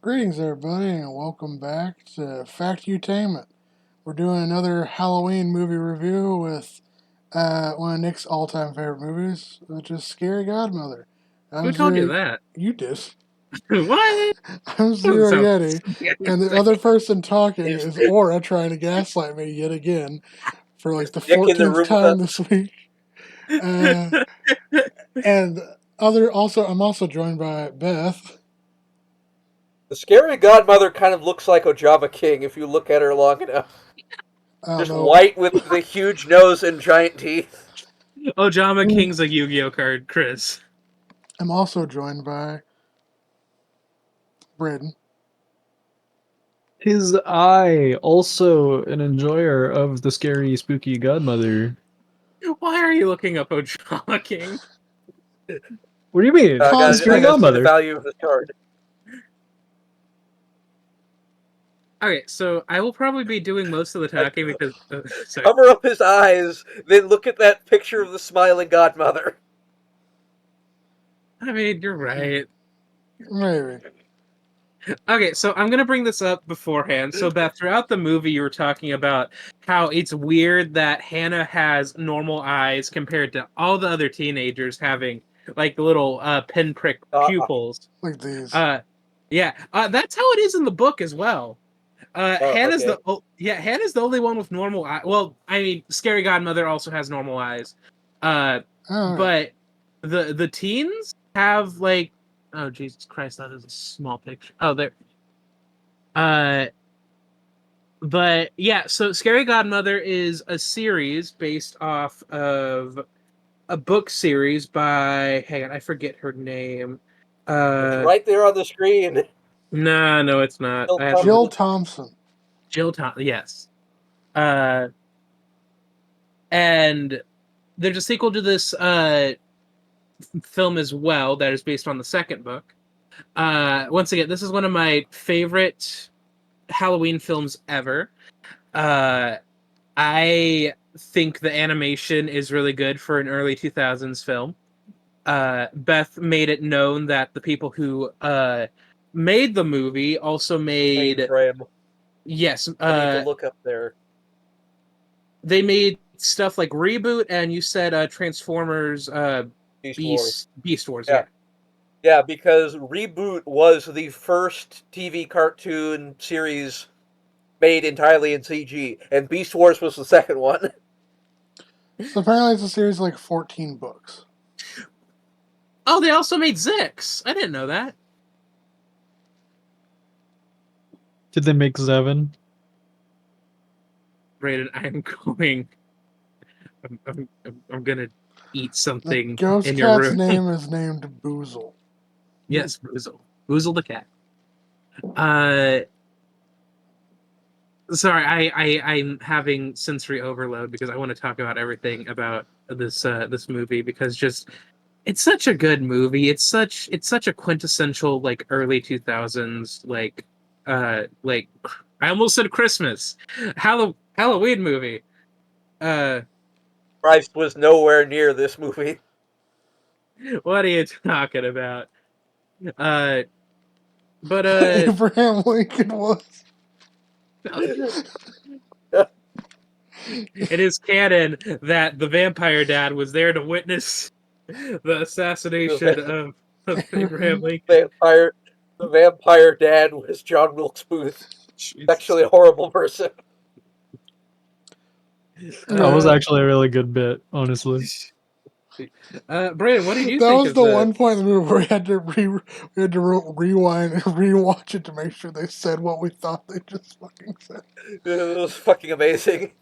Greetings, everybody, and welcome back to Factutainment. We're doing another Halloween movie review with one of Nick's all-time favorite movies, which is Scary Godmother. Who I'm told you Zero. that? You did. What? I'm Doesn't Zero sound Yeti, and the anything. other person talking Is is Aura trying to gaslight me yet again for like is the Nick in the 14th room with time us? this week. Uh, and I'm also joined by Beth. The scary godmother kind of looks like Ojava King if you look at her long enough. I don't Just know. white with the huge nose and giant teeth. Ojama King's a Yu-Gi-Oh card, Chris. I'm also joined by Braden. Is I also an enjoyer of the scary, spooky godmother? Why are you looking up Ojama King? What do you mean? I The gotta, scary I gotta Context. see the godmother. value of this card. Okay, so I will probably be doing most of the I talking because sorry. cover up his eyes, then look at that picture of the smiling godmother. I mean, you're right. Maybe. Okay, so I'm gonna bring this up beforehand. So Beth, throughout the movie, you were talking about how it's weird that Hannah has normal eyes compared to all the other teenagers having like little pinprick Uh, pupils. Like these. Uh, yeah, that's how it is in the book as well. okay. Hannah's the only one with normal eye. Well, I mean, Scary Godmother also has normal eyes. Uh, Alright. but the teens have like, oh Jesus Christ, that is a small picture. Oh, there. Uh, but yeah, so Scary Godmother is a series based off of a book series by, hang on, I forget her name. It's Uh, right there on the screen. no, it's not. Bill I have to. Jill Thompson. Thompson. Jill Tom. Yes. Uh, and there's a sequel to this film as well that is based on the second book. Once again, this is one of my favorite Halloween films ever. Uh, I think the animation is really good for an early 2000s film. Beth made it known that the people who made the movie also made, Mainframe. yes, I need to look up there. they made stuff like Reboot, and you said Transformers Beast Wars. Beast Wars, Yeah. yeah. Yeah, because Reboot was the first TV cartoon series made entirely in CG, and Beast Wars was the second one. So apparently it's a series of like 14 books. Oh, they also made Zix. I didn't know that. Did they make Zevin? Brayden, I'm gonna eat The something ghost in your cat's room. name is named Boozle. Yes, Boozle. Boozle the cat. Uh, sorry, I'm having sensory overload because I want to talk about everything about this movie because just it's such a good movie. It's such a quintessential like early 2000s like I almost said Christmas Halloween movie. Uh, Christ was nowhere near this movie. what are you talking about? Uh, but Abraham Lincoln was. it is canon that the vampire dad was there to witness the assassination of Abraham Abraham. Lincoln. vampire, the vampire dad was John Wilkes Booth. Jesus. Actually, a horrible person. That was Uh, actually a really good bit, honestly. Brandon, what did you That think was of the the? one point in the movie where we had to rewind and rewatch it to make sure they said what we thought they just fucking said. It was fucking amazing.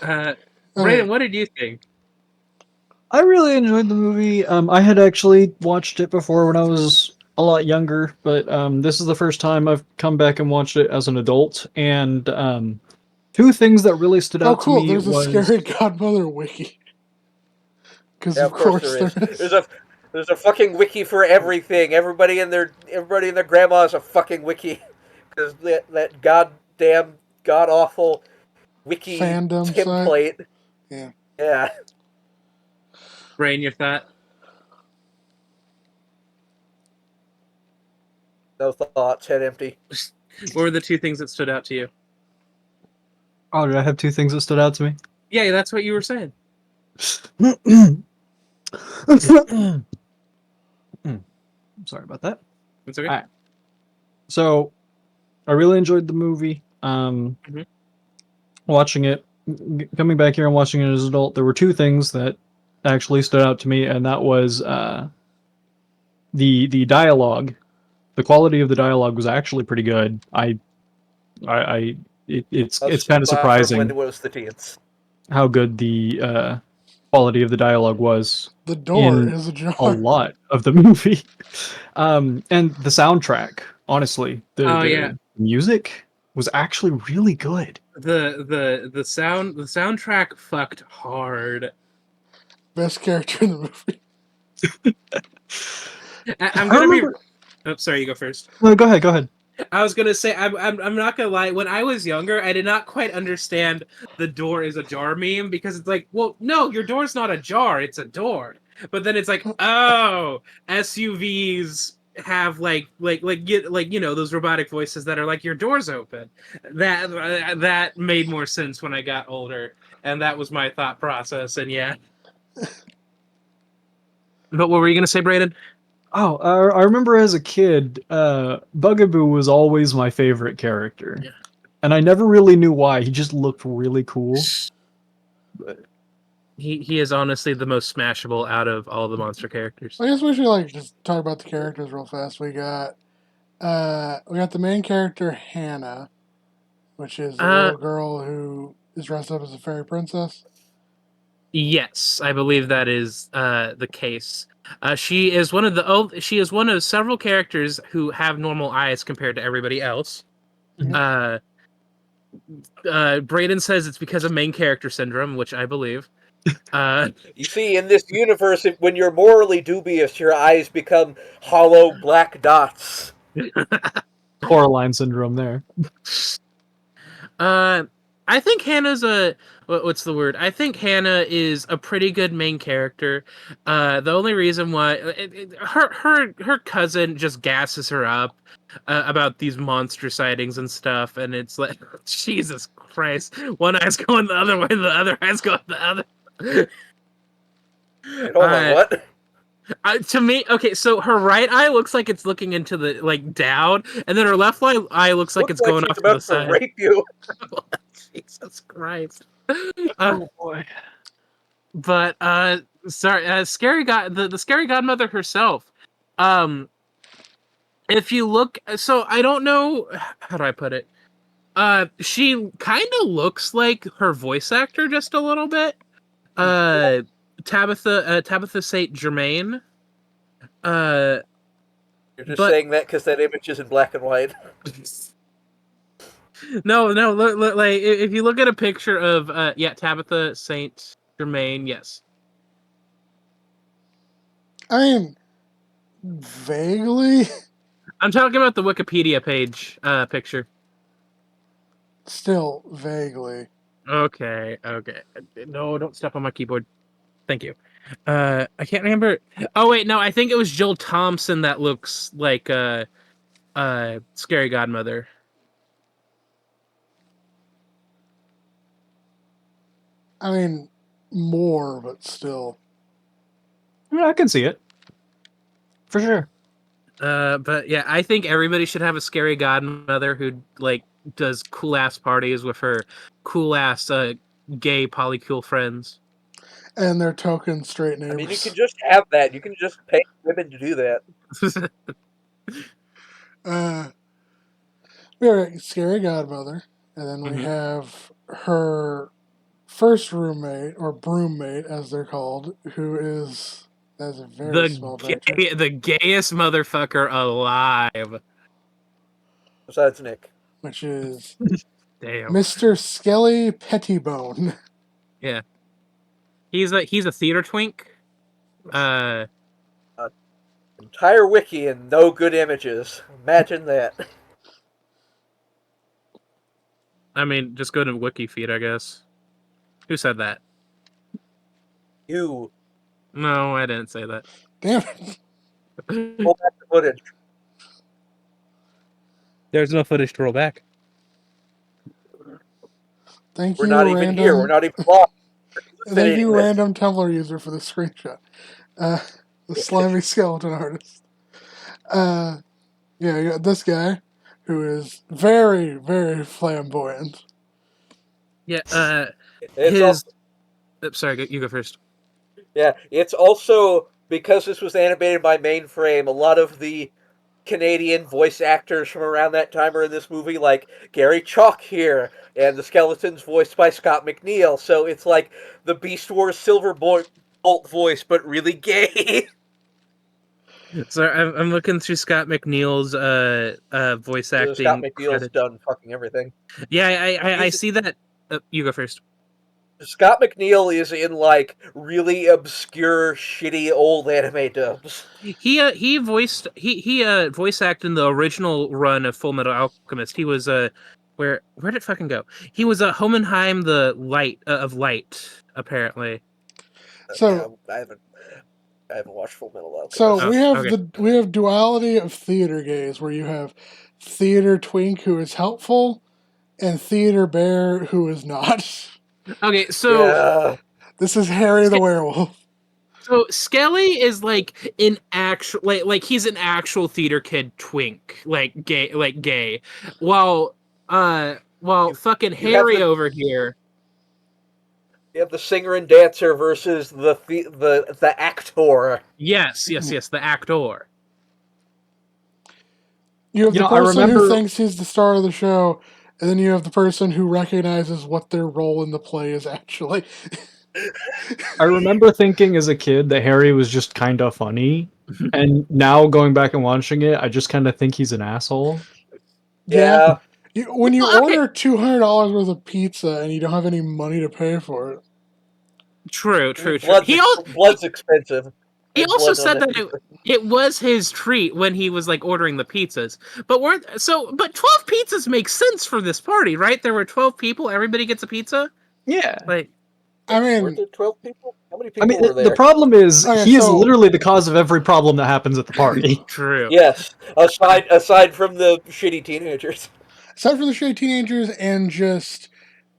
Brandon, Okay. what did you think? I really enjoyed the movie. I had actually watched it before when I was a lot younger, but this is the first time I've come back and watched it as an adult. And two things that really stood Oh, out to cool. me There's a Scary was Godmother wiki. Because Yeah, of of course course there there is. is. There's a fucking wiki for everything. Everybody and their grandma is a fucking wiki because that goddamn god awful wiki Fandom site. template. Yeah. Yeah, Brain, your thought? No thoughts, head empty. What were the two things that stood out to you? Oh, did I have two things that stood out to me? Yeah, that's what you were saying. Sorry about that. It's okay. All right. So, I really enjoyed the movie. Mhm. Watching it, coming back here and watching it as an adult, there were two things that actually stood out to me, and that was the dialogue. The quality of the dialogue was actually pretty good. It's kind of Aside from when surprising it was the teens. how good the quality of the dialogue was The door in is a ajar. lot of the movie. And the soundtrack, honestly, Oh yeah, the music was actually really good. the soundtrack fucked hard. Best character in the movie. I'm I gonna be. remember. Oh, sorry, you go first. No, go ahead. Go ahead. I was gonna say I'm not gonna lie. When I was younger, I did not quite understand the door is a jar meme because it's like, well, no, your door's not a jar; it's a door. But then it's like, oh, SUVs have like those robotic voices that are like your door's open. That made more sense when I got older, and that was my thought process. And yeah, but what were you gonna say, Brayden? Oh, I remember as a kid, Bugaboo was always my favorite character, Yeah. and I never really knew why. He just looked really cool. He is honestly the most smashable out of all the monster characters. I guess we should like just talk about the characters real fast. We got the main character Hannah, which is the Uh, little girl who is dressed up as a fairy princess. Yes, I believe that is the case. She is one of several characters who have normal eyes compared to everybody else. Mhm. Uh, Brayden says it's because of main character syndrome, which I believe. Uh, You see, in this universe, when you're morally dubious, your eyes become hollow black dots. Coraline syndrome there. uh, I think Hannah's a what's the word? I think Hannah is a pretty good main character. The only reason why her cousin just gasses her up about these monster sightings and stuff, and it's like Jesus Christ, one eye's going the other way, the other eye's going the other. Wait, hold on, what? To me, okay, so her right eye looks like it's looking into the like down, and then her eye looks like Looks it's like going she's off to the about to side. rape you. Jesus Christ. Oh boy. But sorry, the scary godmother herself. Um, if you look, so I don't know how do I put it. She kind of looks like her voice actor just a little bit. Uh, Tabitha Saint Germain. Uh, You're just but saying that because that image is in black and white. no, like if you look at a picture of Tabitha Saint Germain, yes. I mean, vaguely. I'm talking about the Wikipedia page picture. Still vaguely. Okay. No, don't step on my keyboard. Thank you. I can't remember. Oh wait, no, I think it was Jill Thompson that looks like Scary Godmother. I mean, more, but still. I mean, I can see it for sure. But yeah, I think everybody should have a Scary Godmother who like does cool ass parties with her cool ass gay polycool friends. And their token straight I mean, you can neighbors. just have that. You can just pay women to do that. Uh, we have Scary Godmother, and then we Mhm. have her first roommate, or broommate as they're called, who is, that's a very small director, The gayest motherfucker alive. Besides Nick. which is Damn. Mr. Skelly Pettibone. Yeah. He's a theater twink. Uh Entire wiki and no good images. Imagine that. I mean, just go to Wiki feed, I guess. Who said that? You No, I didn't say that. Damn it. pull back the footage. There's no footage to roll back. Thank We're you, not even here. We're random. not even live. Thank you, Saying this. random Tumblr user, for the screenshot. The slimy skeleton artist. Yeah, you got this guy who is very, very flamboyant. Yeah. It's all, Sorry, you go first. yeah, it's also because this was animated by Mainframe. A lot of the Canadian voice actors from around that time are in this movie, like Gary Chalk here, and the skeleton's voiced by Scott McNeil. So it's like the Beast Wars Silver Bolt voice, but really gay. So I'm looking through Scott McNeil's voice Scott acting McNeil's credits. done fucking everything. Yeah, I He's see that. You go first. Scott McNeil is in like really obscure, shitty old anime dubs. He voice acted in the original run of Full Metal Alchemist. He was where did it fucking go? He was Homenheim the Light of Light apparently. So, Yeah, I haven't watched Full Metal so Alchemist. Oh, okay. we have duality of theater gaze, where you have theater twink who is helpful, and theater bear who is not. Okay, so Yeah, This is Harry the werewolf. so Skelly is like an actual like he's an actual theater kid twink, like gay. While you, fucking you have Harry over here. you have the singer and dancer versus the actor. Yes, the actor. You have You the know, I person who remember thinks he's the star of the show, and then you have the person who recognizes what their role in the play is actually. I remember thinking as a kid that Harry was just kind of funny, and now going back and watching it, I just kind of think he's an asshole. Yeah. Yeah, When you Well, okay. order $200 worth of pizza and you don't have any money to pay for it. True. blood's expensive. He And also blood's on said that that pizza. it was his treat when he was like ordering the pizzas. But 12 pizzas makes sense for this party, right? There were 12 people, everybody gets a pizza? Yeah. Like I Were mean, there 12 people? How many I mean, people were the there? problem is Okay, he is so- literally the cause of every problem that happens at the party. true. Yes, aside from the shitty teenagers. aside from the shitty teenagers and just,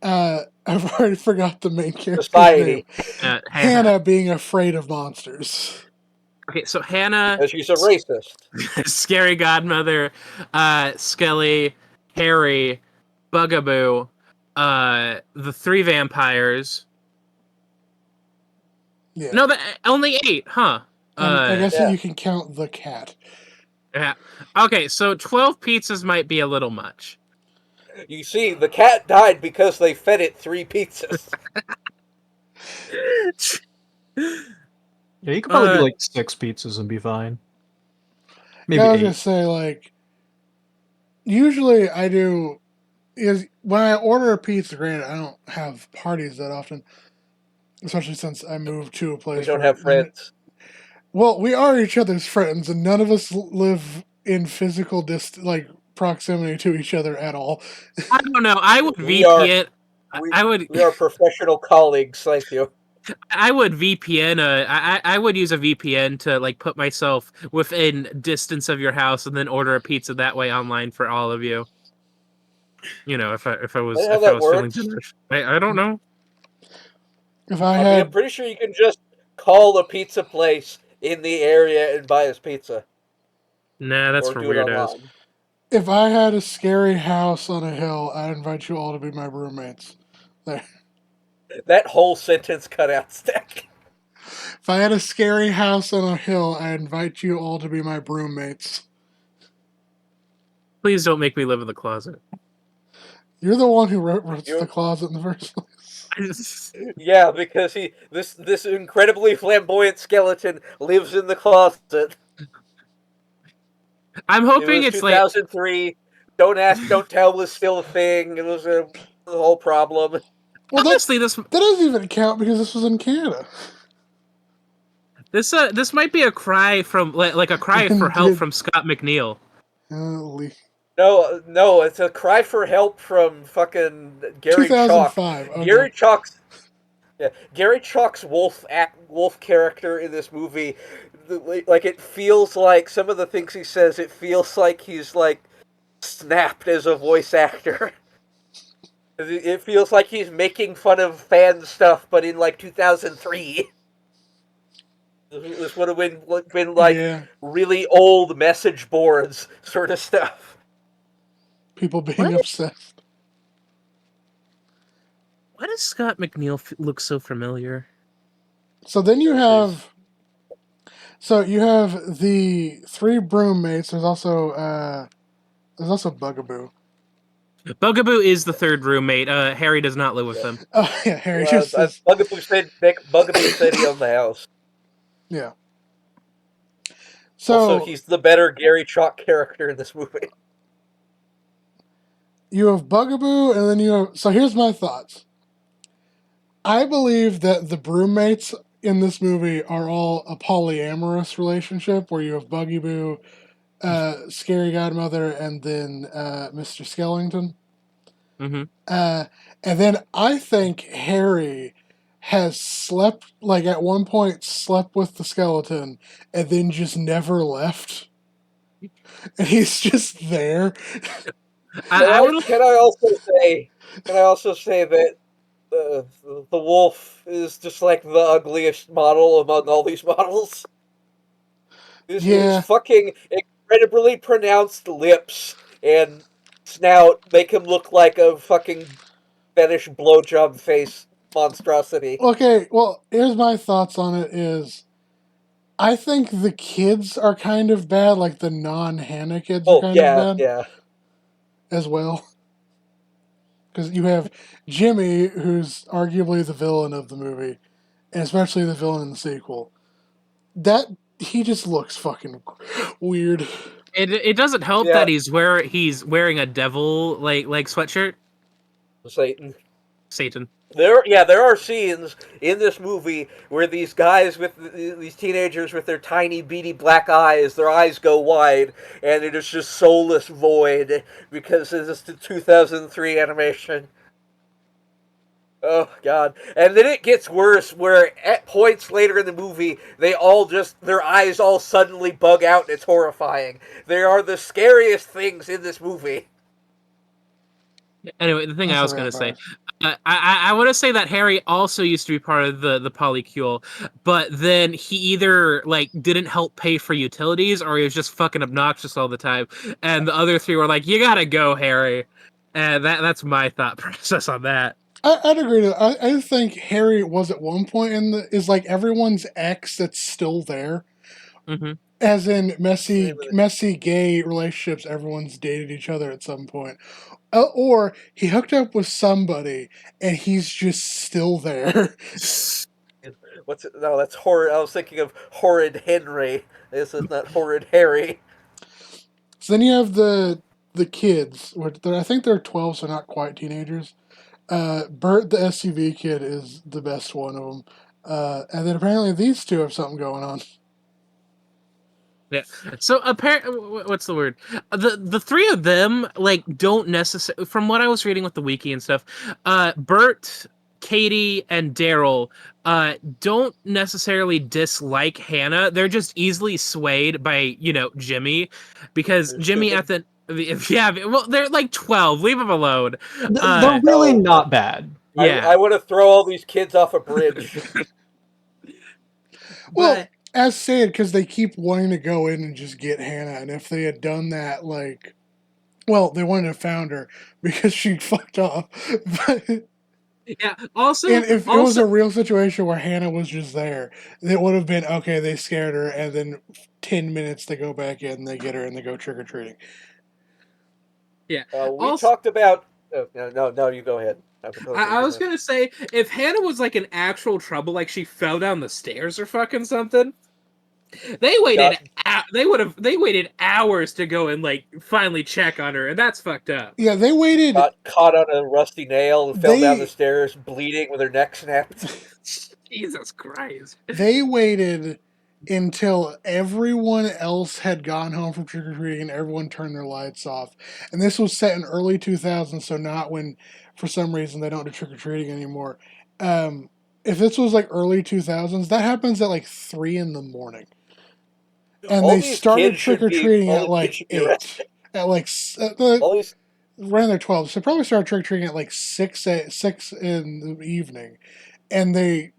I've already forgot the main character's name. Society. Hannah. Hannah being afraid of monsters. Okay, so Hannah, Because she's a racist. Scary Godmother, Skelly, Harry, Bugaboo, the three vampires. Yeah. No, only 8, huh? And I guess Yeah. you can count the cat. Yeah. Okay, so 12 pizzas might be a little much. You see, the cat died because they fed it 3 pizzas. Yeah, you could probably do like 6 pizzas and be fine. Maybe Yeah, I was gonna 8. say, like, usually I do is when I order a pizza. Granted, I don't have parties that often, especially since I moved to a place. We don't where have friends. Well, we are each other's friends, and none of us live in physical proximity to each other at all. I don't know. I would We are- VPN. We are professional colleagues, thank you. I would VPN. I would use a VPN to like put myself within distance of your house and then order a pizza that way online for all of you. You know, if I was Is that how if I that was feeling works? generous. I don't know. If I I mean, had, I'm pretty sure you can just call a pizza place in the area and buy us pizza. Nah, that's or for do it weirdos. online. if I had a scary house on a hill, I'd invite you all to be my roommates. There. That whole sentence cut out, Stack. If I had a scary house on a hill, I'd invite you all to be my roommates. Please don't make me live in the closet. You're the one who wrote the closet in the first place. Yeah, because this incredibly flamboyant skeleton lives in the closet. I'm It hoping was it's like 2003. Don't ask, don't tell was still a thing. It was the whole problem. Well, honestly that doesn't even count because this was in Canada. this might be a cry from like a cry for help from Scott McNeil. No, it's a cry for help from fucking Gary Chalk. 2005. Okay. Gary Chalk's wolf character in this movie, like it feels like some of the things he says. It feels like he's like snapped as a voice actor. It feels like he's making fun of fan stuff, but in like 2003. This would have been like Yeah, really old message boards sort of stuff. people being What? obsessed. Why does Scott McNeil look so familiar? So then you There's have the three broom mates. There's also Bugaboo. Bugaboo is the third roommate. Harry does not live with Yeah. them. Oh yeah, Harry just says Bugaboo said he owned the house. yeah. Also, So he's the better Gary Chalk character in this movie. you have Bugaboo, and then you have. So here's my thoughts. I believe that the broommates in this movie are all a polyamorous relationship where you have Bugaboo, Scary Godmother, and then Mr. Skellington. Mm-hmm. And then I think Harry has slept, like at one point, slept with the skeleton and then just never left. And he's just there. I would. Can I also say that the wolf is just like the ugliest model among all these models? His Yeah. fucking incredibly pronounced lips and snout make him look like a fucking fetish blowjob face monstrosity. Okay, well, here's my thoughts on it is I think the kids are kind of bad, like the non-Hannah kids are Oh kind of yeah, bad yeah. as well. Because you have Jimmy, who's arguably the villain of the movie, and especially the villain in the sequel. That he just looks fucking weird. It doesn't help Yeah. that he's wearing a devil like sweatshirt. Satan. Satan. There are scenes in this movie where these guys these teenagers with their tiny beady black eyes, their eyes go wide, and it is just soulless void because this is the 2003 animation. Oh god. And then it gets worse where at points later in the movie their eyes all suddenly bug out and it's horrifying. They are the scariest things in this movie. Anyway, the thing That's I a was going to say, vampire. I want to say that Harry also used to be part of the polycule, but then he either like didn't help pay for utilities or he was just fucking obnoxious all the time, and the other three were like, "You gotta go, Harry," and that's my thought process on that. I'd agree to that. I think Harry was at one point is like everyone's ex that's still there. Mm-hmm. As in messy gay relationships, everyone's dated each other at some point. Or he hooked up with somebody and he's just still there. No, that's horrid. I was thinking of Horrid Henry. This is not Horrid Harry. So then you have the kids. I think they're 12, so not quite teenagers. Bert, the SUV kid, is the best one of them. And then apparently these two have something going on. Yeah. So apparently, what's the word? The three of them like don't necessarily. From what I was reading with the wiki and stuff, Bert, Katie, and Daryl don't necessarily dislike Hannah. They're just easily swayed by Jimmy, because They're Jimmy stupid. well, they're like 12. Leave them alone. They're really No. not bad. Yeah. I want to throw all these kids off a bridge. Well, But as said, because they keep wanting to go in and just get Hannah, and if they had done that, like, well, they wanted to found her because she fucked off. But yeah. Also, and if it was a real situation where Hannah was just there, it would have been okay. They scared her, and then 10 minutes they go back in, and they get her, and they go trick or treating. yeah. We Also, talked about. Oh, no, you go ahead. I was gonna say, if Hannah was like in actual trouble, like she fell down the stairs or fucking something, they waited. They waited hours to go and like finally check on her, and that's fucked up. Yeah, they waited. Got caught on a rusty nail and fell down the They stairs, bleeding with her neck snapped. Jesus Christ! they waited until everyone else had gone home from trick or treating and everyone turned their lights off. And this was set in early 2000s, so not when, for some reason, they don't do trick or treating anymore. If this was like early 2000s, that happens at like 3 in the morning. And All they these started kids trick should or be treating all at these kids like should be 8. arrested. at like All these around their 12. So probably started trick or treating at like 6 in the evening, and they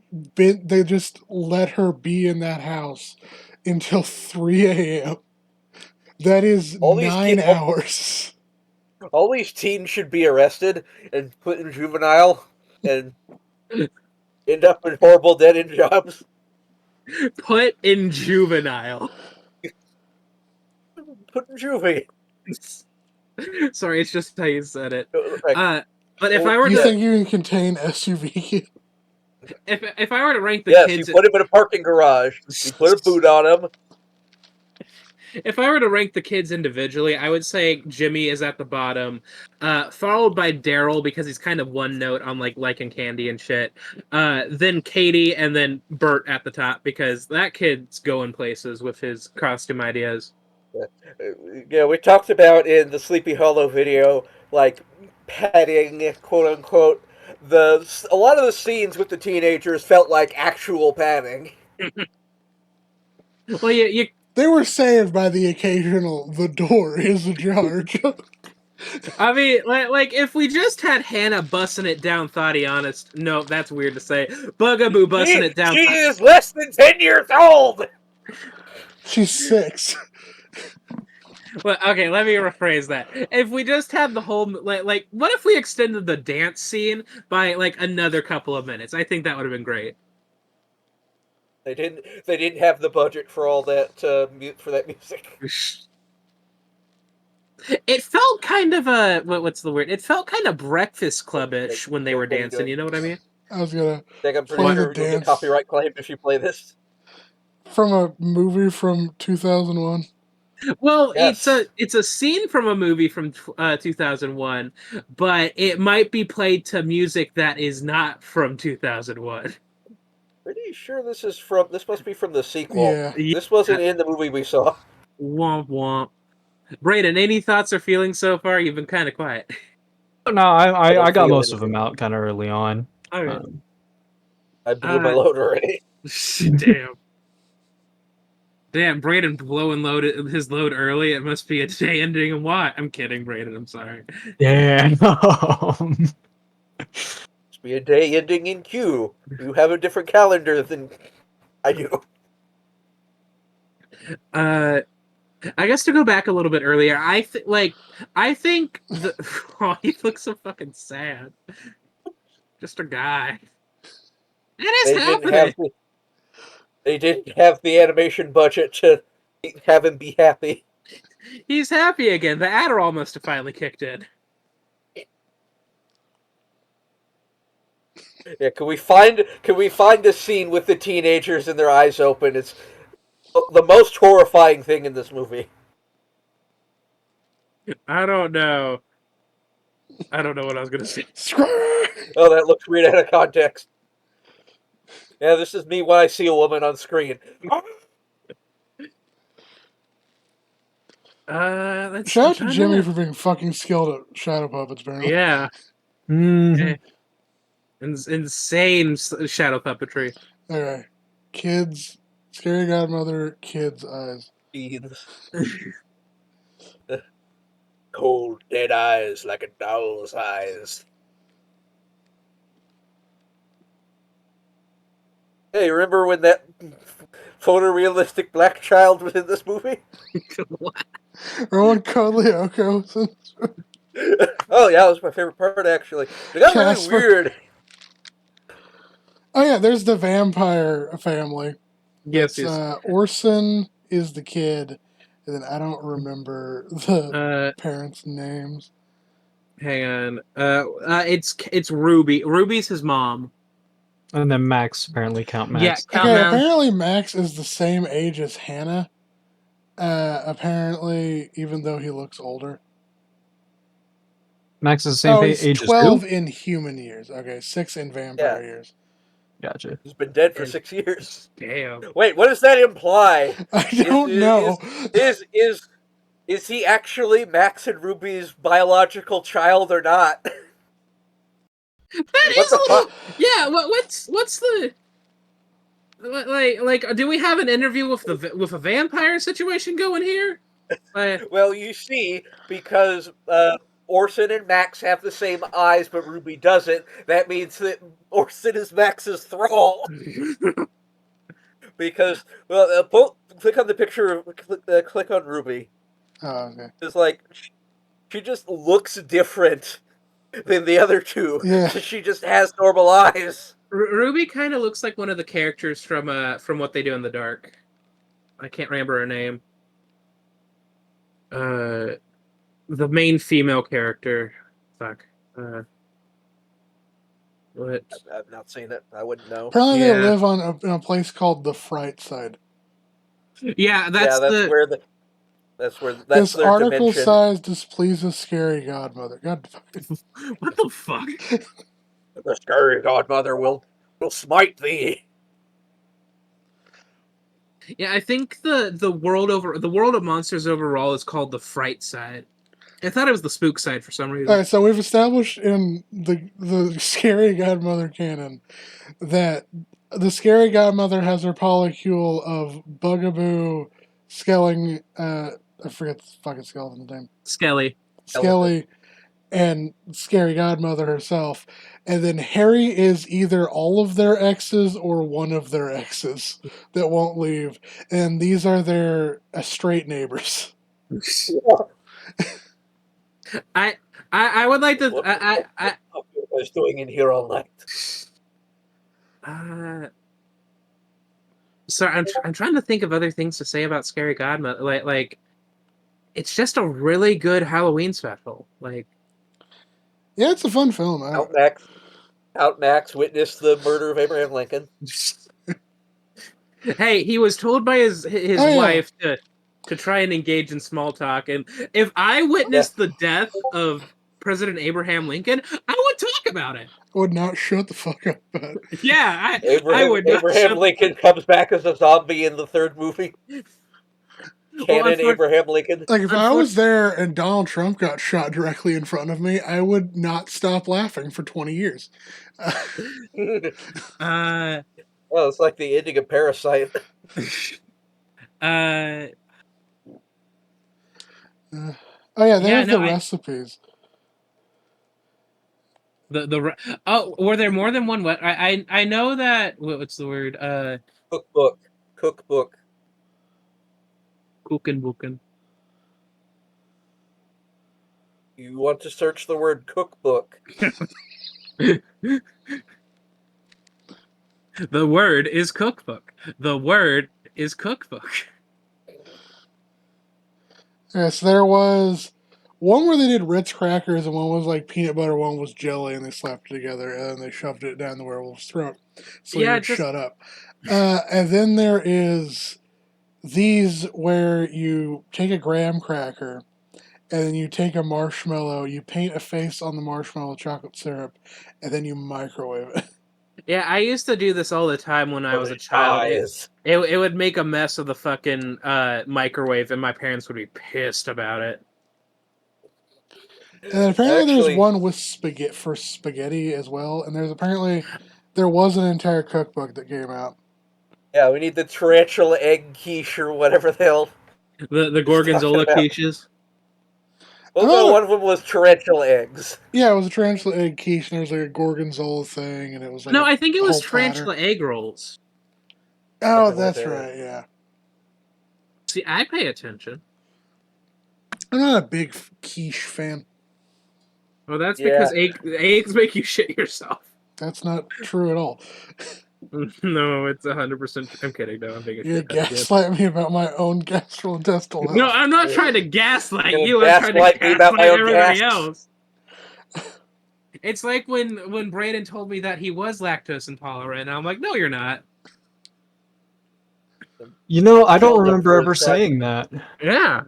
just let her be in that house until 3 a.m. That is all these 9 hours. all these teens should be arrested and put in juvenile and end up in horrible dead end jobs. Put in juvenile. Put in juvie. Sorry, it's just how you said it. Like, But if well, I were You to think you can contain SUV? if I were to rank the yes, you kids, put him in a parking garage. You put a boot on him. if I were to rank the kids individually, I would say Jimmy is at the bottom, followed by Daryl because he's kind of one note on like liking candy and shit. Then Katie, and then Bert at the top because that kid's going places with his costume ideas. Yeah, we talked about in the Sleepy Hollow video, like petting, quote unquote. A lot of the scenes with the teenagers felt like actual patting. Well, you They were saved by the occasional "the door is ajar" joke. I mean, like if we just had Hannah bussing it down, Thoughty honest. No, that's weird to say. Bugaboo bussing it down. She is less than 10 years old. She's 6. Well, okay, let me rephrase that. If we just had the whole like, what if we extended the dance scene by like another couple of minutes? I think that would have been great. They didn't have the budget for all that for that music. It felt kind of what's the word? It felt kind of Breakfast Club-ish when they were What are you dancing. doing? You know what I mean? I was gonna Like, I'm pretty play the sure you'll get dance copyright claimed if you play this. from a movie from 2001. Well, Yes. it's a scene from a movie from 2001, but it might be played to music that is not from 2001. Pretty sure this must be from the sequel. Yeah. This wasn't in the movie we saw. Womp womp. Brayden, any thoughts or feelings so far? You've been kind of quiet. No, I I don't got feel most of anything. them out kind of early on. Okay. I blew my load already. Damn. Damn, Brayden blowing his load early. It must be a day ending in what? I'm kidding, Brayden. I'm sorry. Damn. Must be a day ending in Q. You have a different calendar than I do. I guess to go back a little bit earlier, I think the oh, he looks so fucking sad. Just a guy. It is They didn't happening. have the, they didn't have the animation budget to have him be happy. He's happy again. The Adderall must have finally kicked in. Yeah, can we find a scene with the teenagers and their eyes open? It's the most horrifying thing in this movie. I don't know. I don't know what I was gonna say. Oh, that looks weird out of context. Yeah, this is me when I see a woman on screen. Shout out to Jimmy for being fucking skilled at shadow puppets, apparently. Yeah. Mhm. Insane shadow puppetry. Alright. Kids. Scary Godmother, kids' eyes. Beans. Cold, dead eyes like a doll's eyes. Hey, remember when that photorealistic black child was in this movie? Rowan Coleoco was in this. Oh yeah, that was my favorite part actually. It got Casper. really weird. Oh yeah, there's the vampire family. Yes, It's, yes. Orson is the kid, and then I don't remember the parents' names. Hang on. It's Ruby. Ruby's his mom. And then Max, apparently Count Max. Yeah, Count Okay, Max. apparently Max is the same age as Hannah. Apparently, even though he looks older. Max is the same he's age as 12 who? in human years. Okay, 6 in vampire years. Gotcha. He's been dead for 6 years. Damn. Wait, what does that imply? I don't know. Is he actually Max and Ruby's biological child or not? That What is the a little. fuck? Yeah. What's the like? Do we have an interview with a vampire situation going here? Well, you see, because Orson and Max have the same eyes, but Ruby doesn't. That means that Orson is Max's thrall. Because, well, click on the picture. Click on Ruby. Oh, okay. It's like she just looks different than the other two. Yeah. She just has normal eyes. Ruby kind of looks like one of the characters from What They Do in the Dark. I can't remember her name. The main female character. Fuck. What? I've not seen it. I wouldn't know. Apparently, Yeah. they live in a place called the Fright Side. Yeah, that's where that's This their article dimension. size displeases Scary Godmother. God fucking. What the fuck? The Scary Godmother will smite thee. Yeah, I think the world of monsters overall is called the Fright Side. I thought it was the Spook Side for some reason. All right, so we've established in the Scary Godmother canon that the Scary Godmother has her polycule of Bugaboo, Skelling, I forget the fucking skeleton's name. Skelly. Skelly, and Scary Godmother herself. And then Harry is either all of their exes or one of their exes that won't leave. And these are their straight neighbors. I would like to. What was doing in here all night? Sorry, I'm trying to think of other things to say about Scary Godmother. Like, it's just a really good Halloween special. Like, Yeah, it's a fun film. Max witnessed the murder of Abraham Lincoln. hey, he was told by his yeah. wife to try and engage in small talk, and if I witnessed the death of President Abraham Lincoln, I would talk about it. I would not shut the fuck up about it. Yeah, I would not. Abraham Lincoln comes back as a zombie in the third movie. Canon Abraham Lincoln. Like, if I was there and Donald Trump got shot directly in front of me, I would not stop laughing for 20 years. Well, it's like the ending of Parasite. Oh yeah, they have the recipes. Were there more than one? I know that. What's the word? Cookbook. Kuchenbuchen. You want to search the word cookbook. The word is cookbook. The word is cookbook. Yeah, so there was one where they did Ritz crackers, and one was like peanut butter, one was jelly, and they slapped it together, and then they shoved it down the werewolf's throat. So he would shut up. And then there is these where you take a graham cracker, and then you take a marshmallow, you paint a face on the marshmallow with chocolate syrup, and then you microwave it. Yeah, I used to do this all the time when I was a child. It would make a mess of the fucking microwave, and my parents would be pissed about it. And apparently there's one with spaghetti as well, and there was an entire cookbook that came out. Yeah, we need the tarantula egg quiche or whatever the hell. The gorgonzola quiches. Well, no, one of them was tarantula eggs. Yeah, it was a tarantula egg quiche, and there was like a gorgonzola thing, and it was like I think it was tarantula egg rolls. Oh, that's right, yeah. See, I pay attention. I'm not a big quiche fan. Well, that's because eggs make you shit yourself. That's not true at all. No, it's 100%. I'm kidding. No, I'm being a shit. You gaslight me about my own gastrointestinal health. No, I'm not trying to gaslight you. I'm trying to gaslight everybody else. It's like when Brandon told me that he was lactose intolerant, and I'm like, no, you're not. You know, I don't remember ever saying that. Yeah.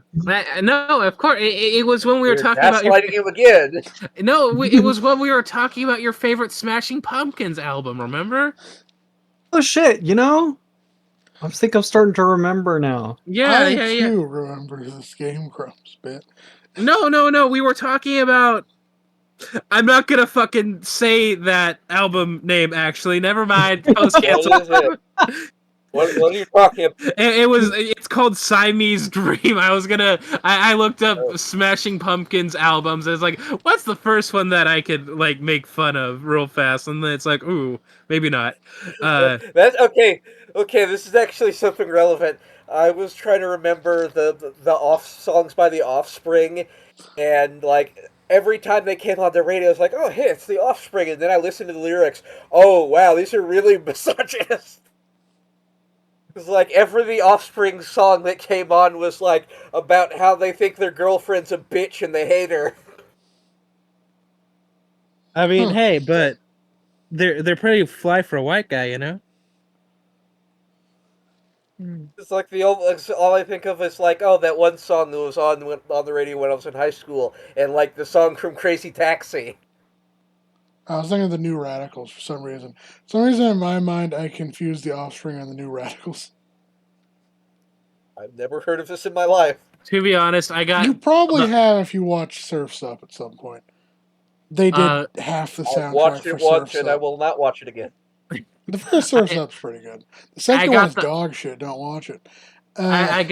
No, of course. It was when we were talking about you again. No, it was when we were talking about your favorite Smashing Pumpkins album, remember? Oh shit, you know? I think I'm starting to remember now. Yeah, I too remember this Game Grumps bit. No. We were talking about. I'm not gonna fucking say that album name. Actually, never mind. Post cancel. What are you talking about? It's called Siamese Dream. I looked up Smashing Pumpkins albums. I was like, what's the first one that I could like make fun of real fast? And then it's like, ooh, maybe not. That's okay. Okay, this is actually something relevant. I was trying to remember the off songs by the Offspring, and like every time they came on the radio, I was like, "Oh, hey, it's the Offspring," and then I listened to the lyrics. Oh, wow, these are really misogynist. It's like every the Offspring song that came on was like about how they think their girlfriend's a bitch and they hate her. I mean, Huh. hey, but they're pretty fly for a white guy, you know. It's like all I think of is like, oh, that one song that was on the radio when I was in high school, and like the song from Crazy Taxi. I was thinking of the New Radicals for some reason. For some reason in my mind, I confused the Offspring and the New Radicals. I've never heard of this in my life. To be honest, I got You probably the have if you watch Surf's Up at some point. They did uh, half the I've soundtrack watched for it once, Surf's and I Up. will not watch it again. The first Surf's I, Up's pretty good. The I second one got is the dog shit. Don't watch it. I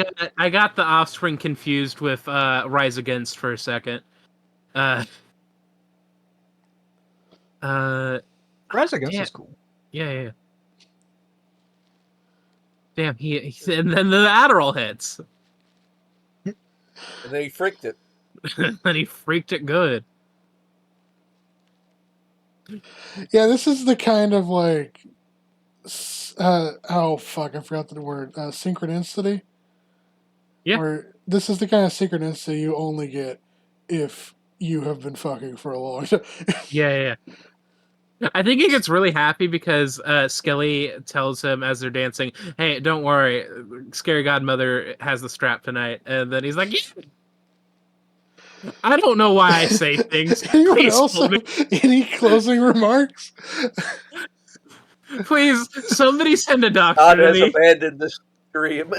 got the Offspring confused with Rise Against for a second. Uh, uh, Rise Against damn, is cool. yeah. Damn, and then the Adderall hits, And then he freaked it. and he freaked it good. Yeah, this is the kind of like, oh fuck, I forgot the word, synchronicity. Yeah. Where this is the kind of synchronicity you only get if you have been fucking for a long time. Yeah. I think he gets really happy because Skelly tells him as they're dancing, "Hey, don't worry, Scary Godmother has the strap tonight." And then he's like, "Yeah." I don't know why I say things. Anyone Please else hold me. have any closing remarks? Please, somebody send a doctor God to has me. abandoned this dream.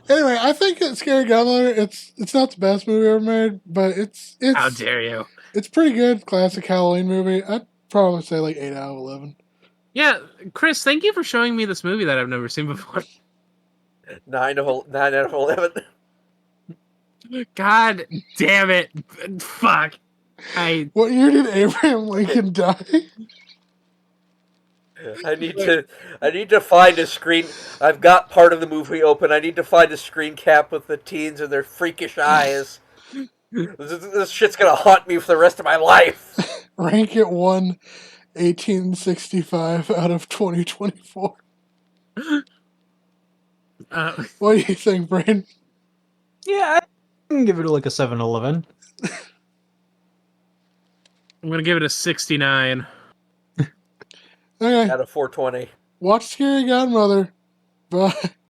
Anyway, I think that Scary Godmother, it's not the best movie ever made, but How dare you? it's pretty good. Classic Halloween movie. I'd probably say like 8 out of 11. Yeah, Chris, thank you for showing me this movie that I've never seen before. 9 out of 11. God damn it. Fuck. What year did Abraham Lincoln die? I need to find a screen. I've got part of the movie open. I need to find a screen cap with the teens and their freakish eyes. This shit's gonna haunt me for the rest of my life. Rank it 1865 out of 2024. What do you think, Brain? Yeah, I can give it like a 7-11. I'm gonna give it a 69. Okay, Out of 420. watch Scary Godmother. Bye.